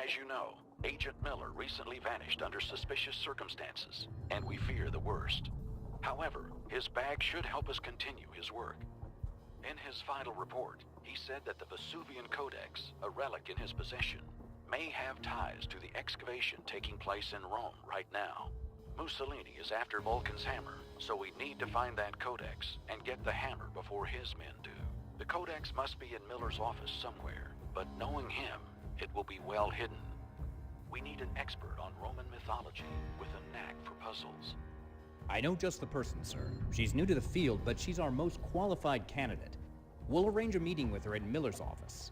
As you know, Agent Miller recently vanished under suspicious circumstances, and we fear the worst. However, his bag should help us continue his work. In his final report, he said that the Vesuvian Codex, a relic in his possession, may have ties to the excavation taking place in Rome right now. Mussolini is after Vulcan's hammer, so we need to find that codex and get the hammer before his men do. The codex must be in Miller's office somewhere, but knowing him, it will be well hidden. We need an expert on Roman mythology with a knack for puzzles. I know just the person, sir. She's new to the field, but she's our most qualified candidate. We'll arrange a meeting with her in Miller's office.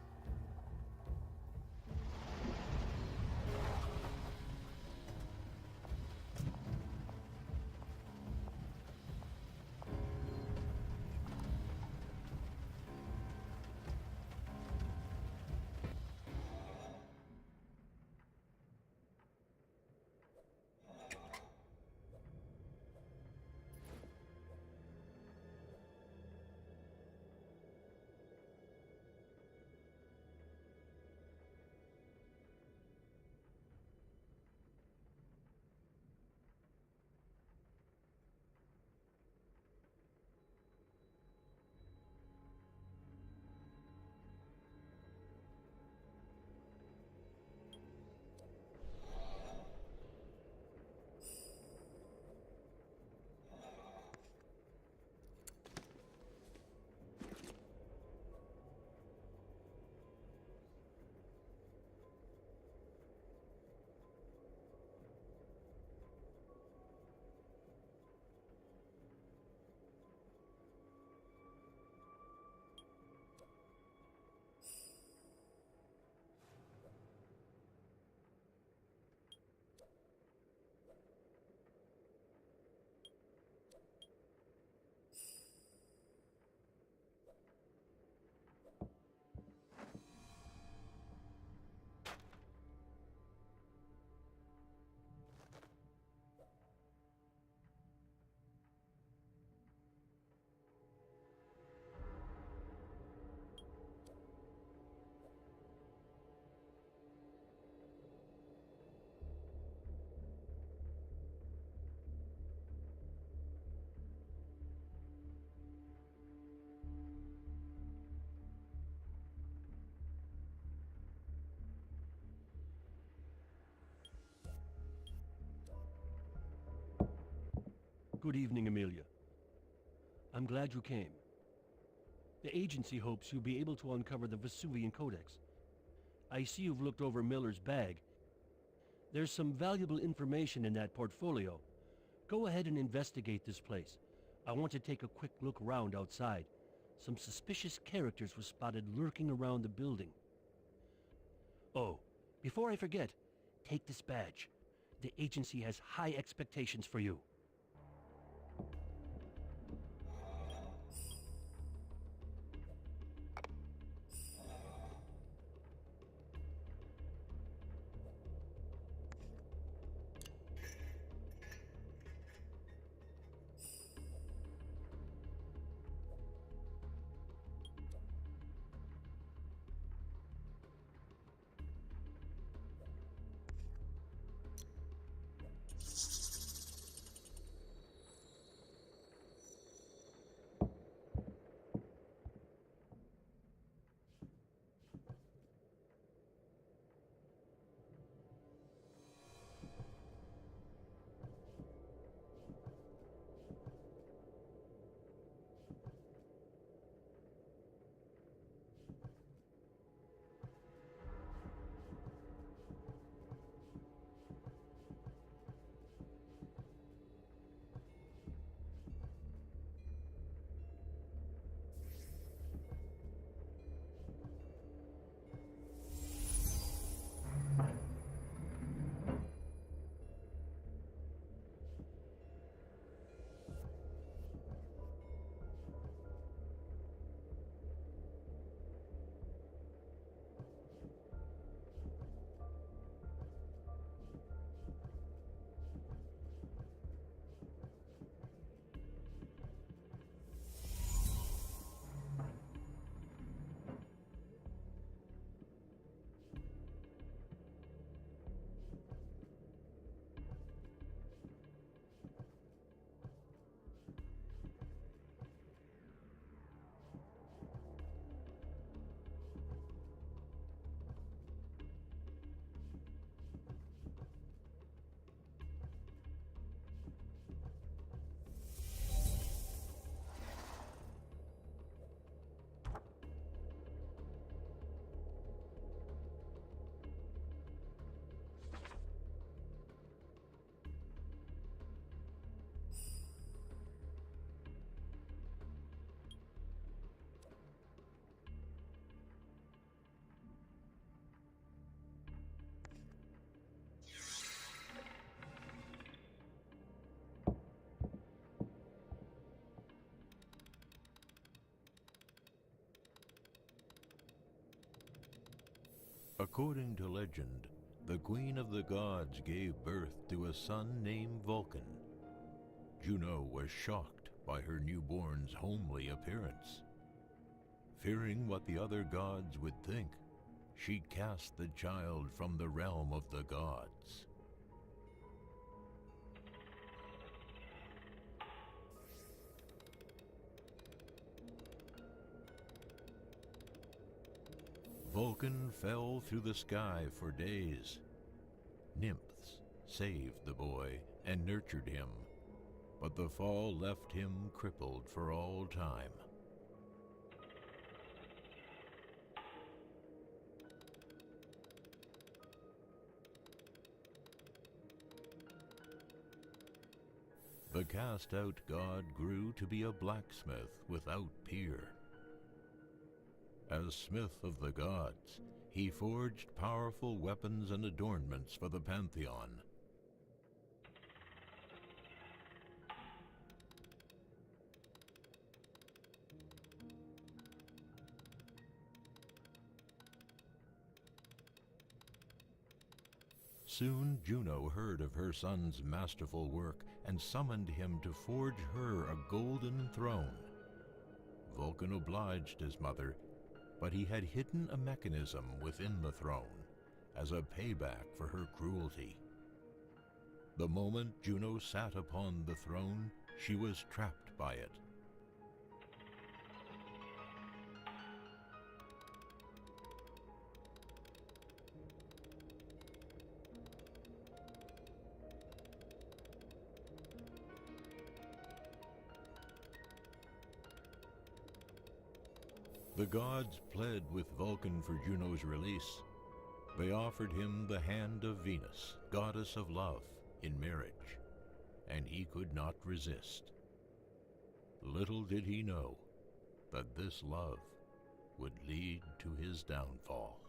Good evening, Amelia. I'm glad you came. The agency hopes you'll be able to uncover the Vesuvian Codex. I see you've looked over Miller's bag. There's some valuable information in that portfolio. Go ahead and investigate this place. I want to take a quick look around outside. Some suspicious characters were spotted lurking around the building. Oh, before I forget, take this badge. The agency has high expectations for you. According to legend, the Queen of the Gods gave birth to a son named Vulcan. Juno was shocked by her newborn's homely appearance. Fearing what the other gods would think, she cast the child from the realm of the gods. Vulcan fell through the sky for days. Nymphs saved the boy and nurtured him, but the fall left him crippled for all time. The cast-out god grew to be a blacksmith without peer. As smith of the gods, he forged powerful weapons and adornments for the pantheon. Soon Juno heard of her son's masterful work and summoned him to forge her a golden throne. Vulcan obliged his mother, but he had hidden a mechanism within the throne as a payback for her cruelty. The moment Juno sat upon the throne, she was trapped by it. The gods pled with Vulcan for Juno's release. They offered him the hand of Venus, goddess of love, in marriage, and he could not resist. Little did he know that this love would lead to his downfall.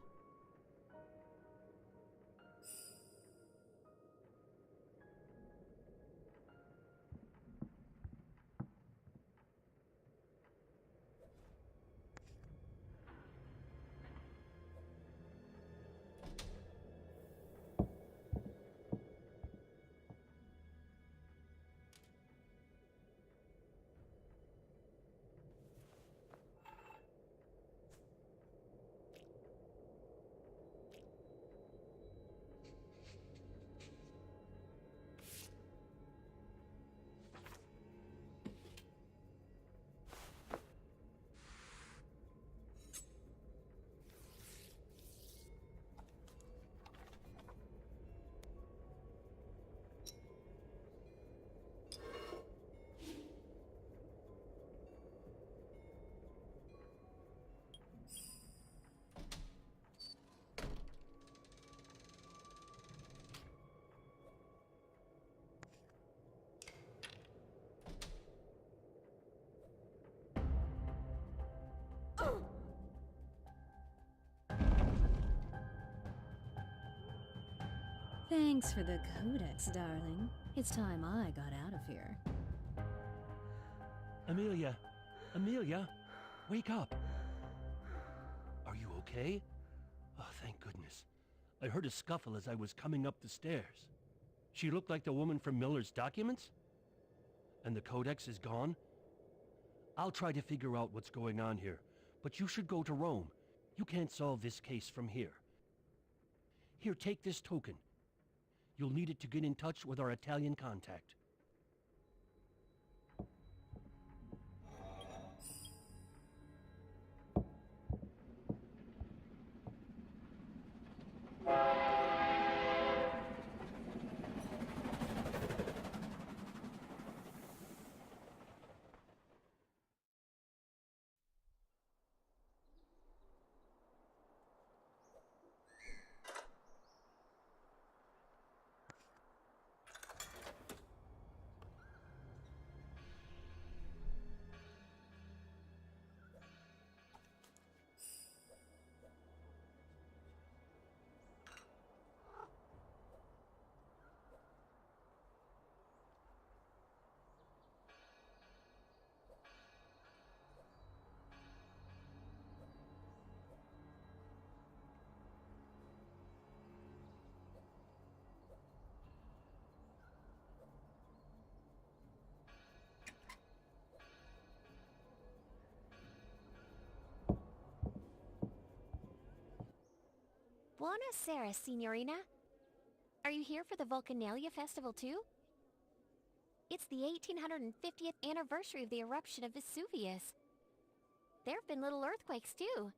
Thanks for the codex, darling. It's time I got out of here. Amelia! Amelia! Wake up! Are you okay? Oh, thank goodness. I heard a scuffle as I was coming up the stairs. She looked like the woman from Miller's documents? And the codex is gone? I'll try to figure out what's going on here, but you should go to Rome. You can't solve this case from here. Here, take this token. You'll need it to get in touch with our Italian contact. Buonasera, signorina. Are you here for the Vulcanalia Festival too? It's the 1850th anniversary of the eruption of Vesuvius. There have been little earthquakes too.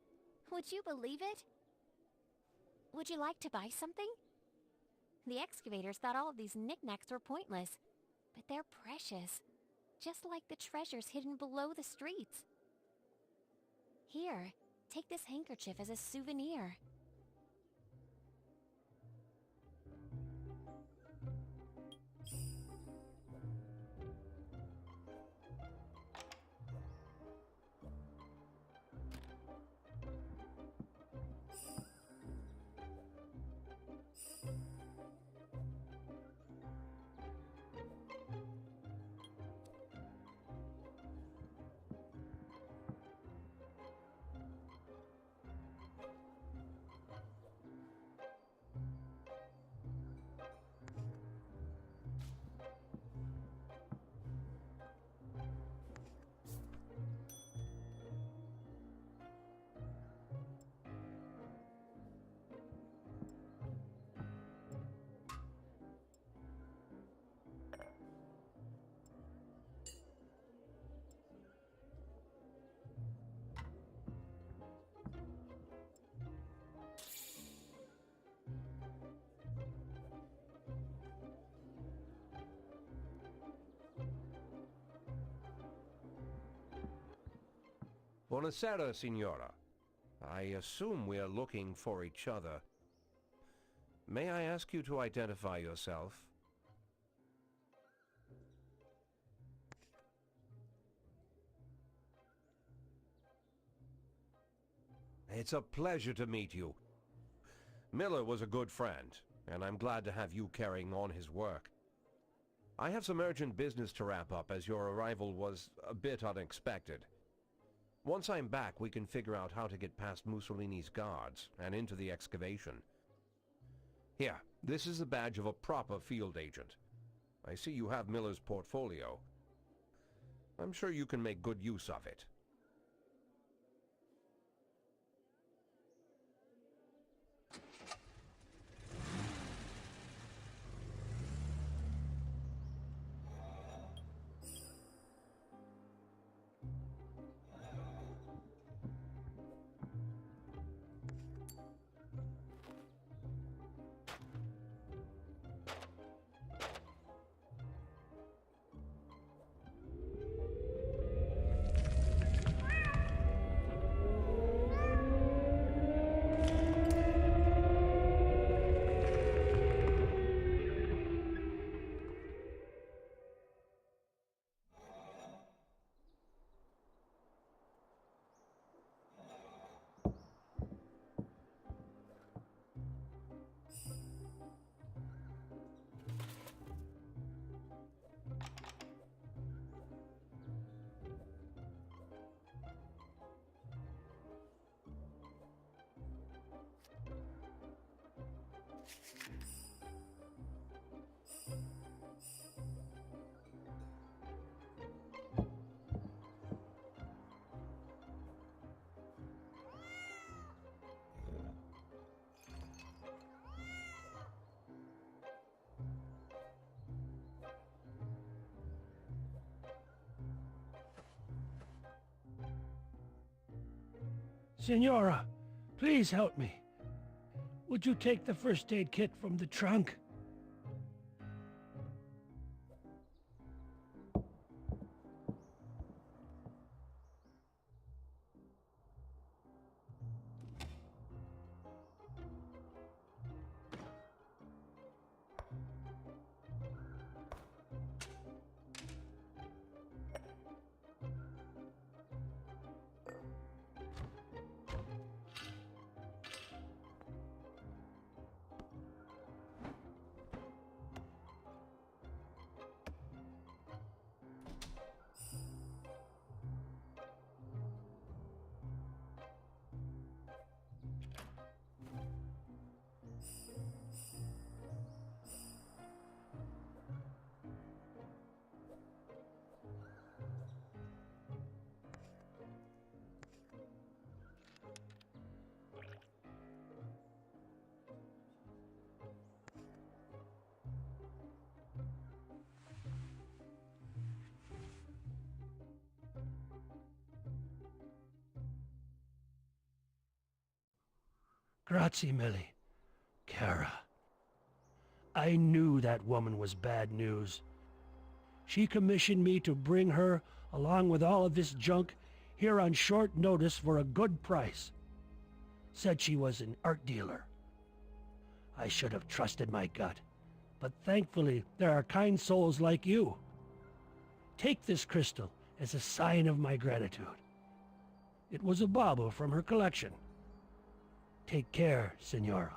Would you believe it? Would you like to buy something? The excavators thought all of these knickknacks were pointless, but they're precious, just like the treasures hidden below the streets. Here, take this handkerchief as a souvenir. Buonasera, signora. I assume we're looking for each other. May I ask you to identify yourself? It's a pleasure to meet you. Miller was a good friend, and I'm glad to have you carrying on his work. I have some urgent business to wrap up as your arrival was a bit unexpected. Once I'm back, we can figure out how to get past Mussolini's guards and into the excavation. Here, this is the badge of a proper field agent. I see you have Miller's portfolio. I'm sure you can make good use of it. Senora, please help me. Would you take the first aid kit from the trunk? Grazie, Millie. Kara. I knew that woman was bad news. She commissioned me to bring her, along with all of this junk, here on short notice for a good price. Said she was an art dealer. I should have trusted my gut, but thankfully there are kind souls like you. Take this crystal as a sign of my gratitude. It was a bauble from her collection. Take care, Senora.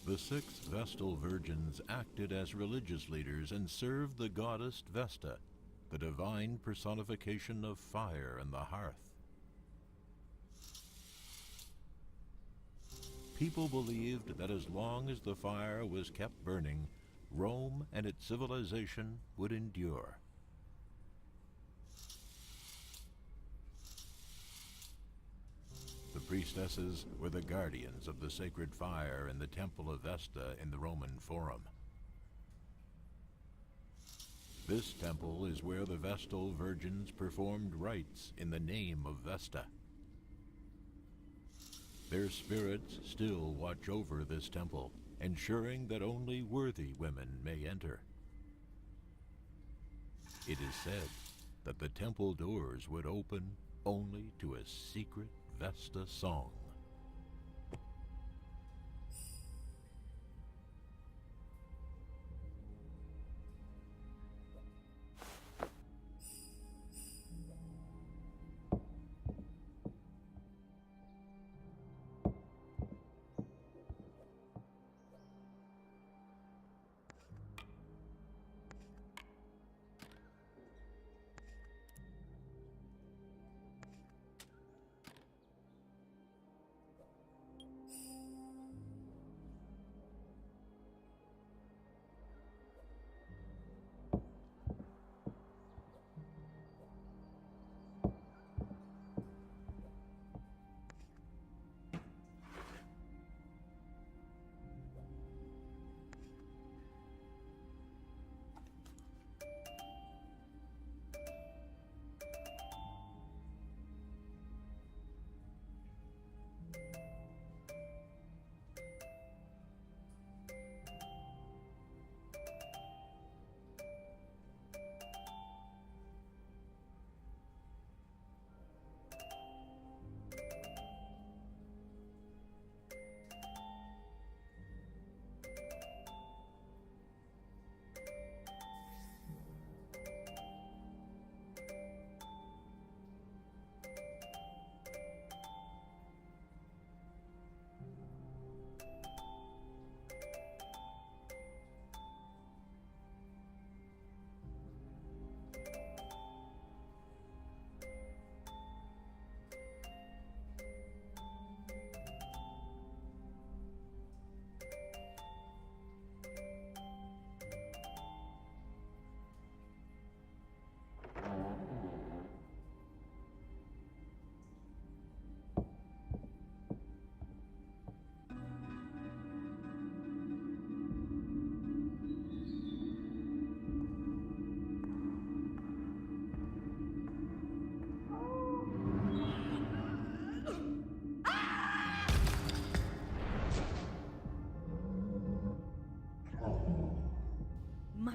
The 6 Vestal virgins acted as religious leaders and served the goddess Vesta, the divine personification of fire and the hearth. People believed that as long as the fire was kept burning, Rome and its civilization would endure. The priestesses were the guardians of the sacred fire in the Temple of Vesta in the Roman Forum. This temple is where the Vestal virgins performed rites in the name of Vesta. Their spirits still watch over this temple, ensuring that only worthy women may enter. It is said that the temple doors would open only to a secret Vesta song.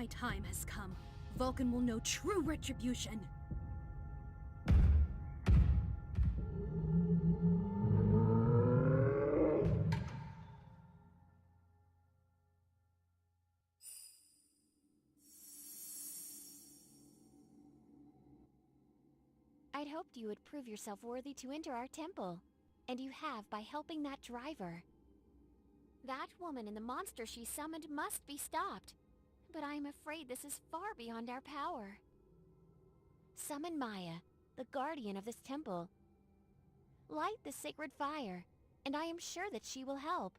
My time has come. Vulcan will know true retribution. I'd hoped you would prove yourself worthy to enter our temple. And you have by helping that driver. That woman and the monster she summoned must be stopped. But I am afraid this is far beyond our power. Summon Maya, the guardian of this temple. Light the sacred fire, and I am sure that she will help.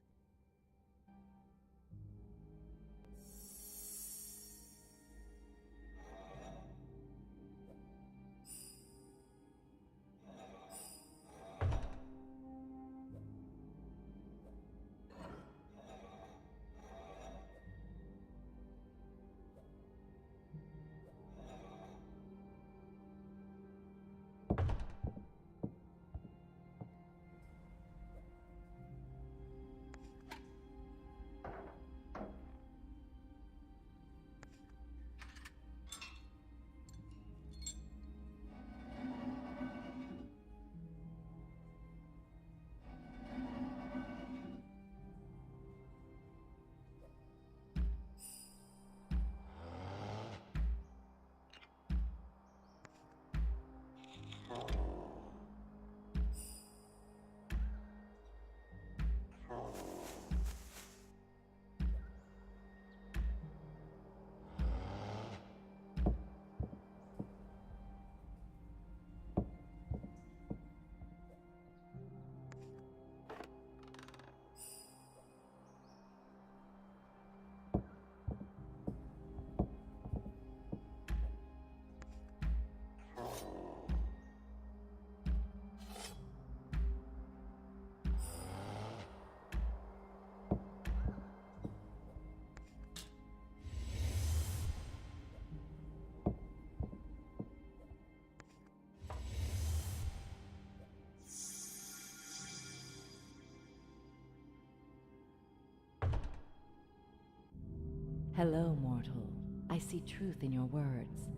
Hello, mortal. I see truth in your words.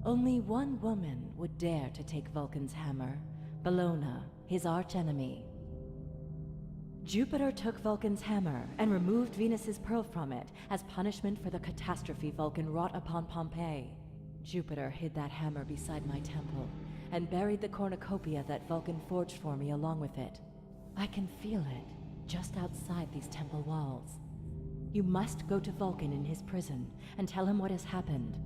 Only one woman would dare to take Vulcan's hammer, Bellona, his archenemy. Jupiter took Vulcan's hammer and removed Venus's pearl from it as punishment for the catastrophe Vulcan wrought upon Pompeii. Jupiter hid that hammer beside my temple and buried the cornucopia that Vulcan forged for me along with it. I can feel it, just outside these temple walls. You must go to Vulcan in his prison and tell him what has happened.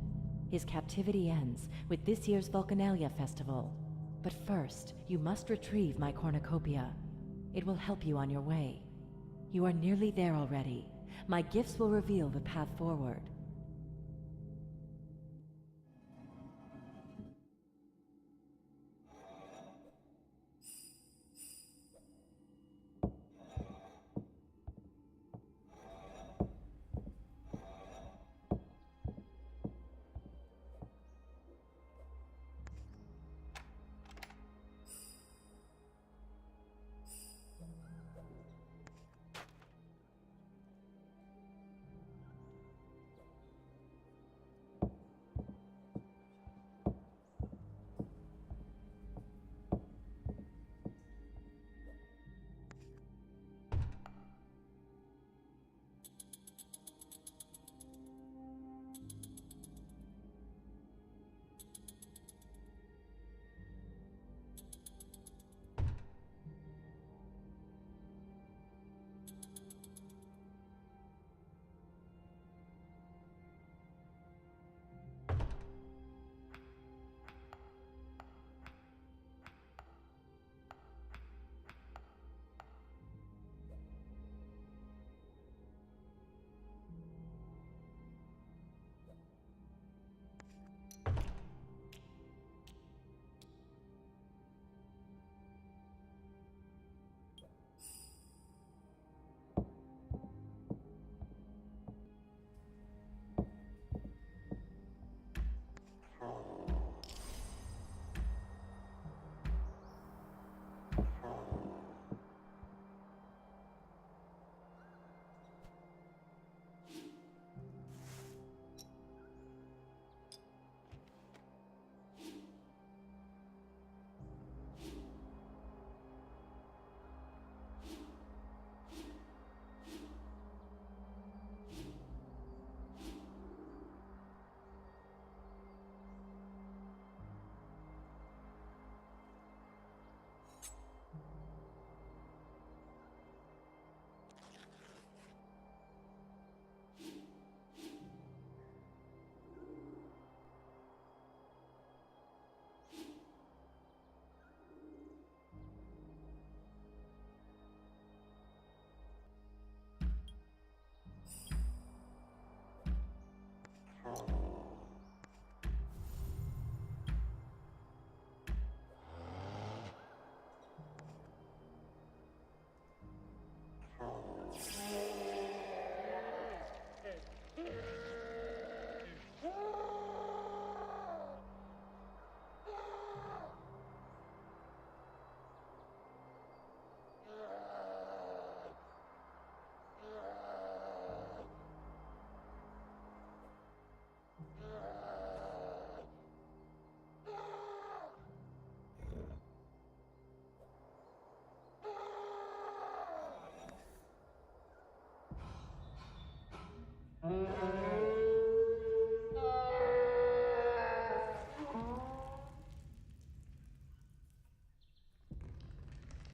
His captivity ends with this year's Vulcanalia festival. But first, you must retrieve my cornucopia. It will help you on your way. You are nearly there already. My gifts will reveal the path forward.